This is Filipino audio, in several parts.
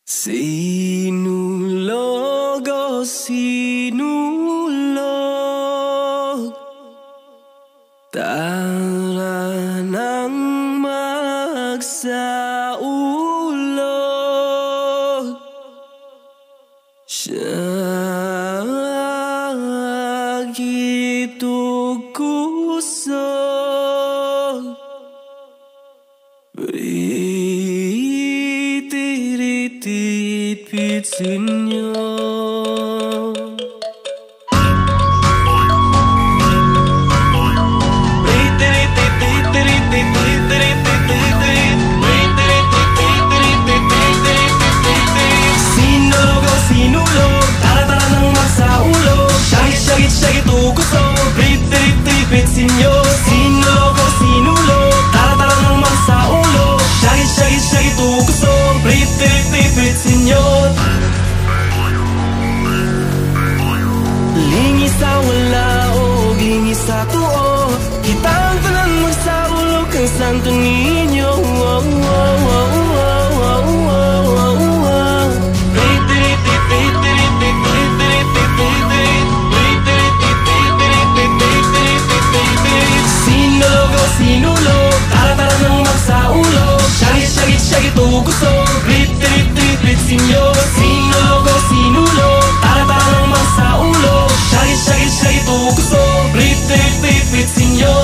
Sinulog o sinulog, tara nang magsaulog. Sakit o kusog, pitsin nyo. Sinulog o sinulog, tara-tara nang magsaulog. Syagit-syagit o kusog, pitsin nyo. Sinulog o sinulog, tara-tara nang magsaulog. Syagit-syagit o kusog, pitsin nyo. Lingis sa wala o lingis sa tuo, kitang tanan magsaulog kang santo ninyo. Sinulog o sinulog, tara-tara nang magsaulog. Syagit-syagit o kusog, pitsin nyo. Sinulog o sinulog, tara-tara nang magsaulog. Syagit-syagit o kusog, pitsin nyo.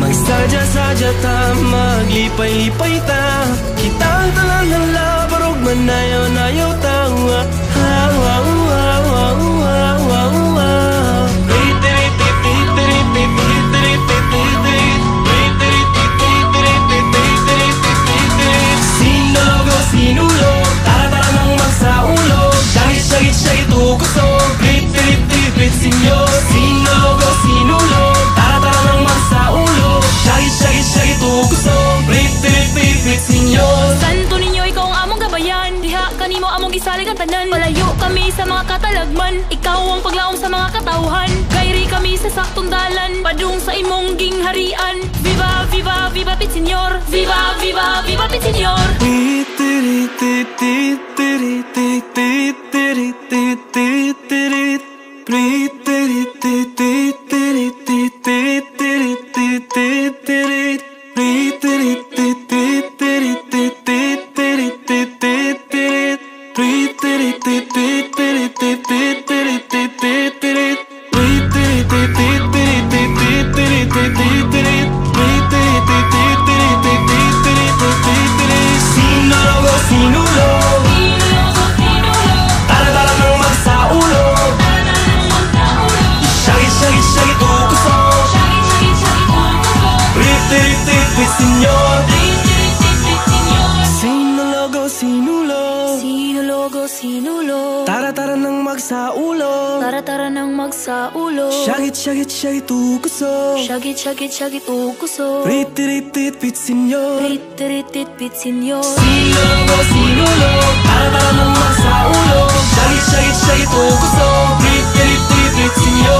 Magsadya-sadya ta, maglipay-lipay ta, kitang tanan ng labarog, manayaw-nayaw ta. Sinulog o sinulog, tara-tara nang magsaulog. Syagit-syagit o kusog, pitsin nyo. Sinulog o sinulog, tara-tara nang magsaulog. Syagit-syagit o kusog, pitsin nyo. Santo ninyo, ikaw ang among gabayan, diha kanimo among gisalig ang tanan. Malayo kami sa mga katalagman, ikaw ang paglaom sa mga katawhan. Kairi kami sa saktong dalan, padung sa imong gingharian. Viva, viva, viva Pitsenyor! Viva, viva, viva Pitsenyor! Sinulog o sinulog, tara-tara nang magsaulog. Syagit-syagit o kusog, pitsin nyo. Sinulog o sinulog, Sinulog o sinulog, tara-tara nang magsaulog. tara-tara nang magsaulog. Syagit-syagit o kusog, Syagit o kusog, pitsin nyo. Pitsenyor! Sinulog o sinulog, tara-tara nang magsaulog. Syagit-syagit o kusog, pitsin nyo.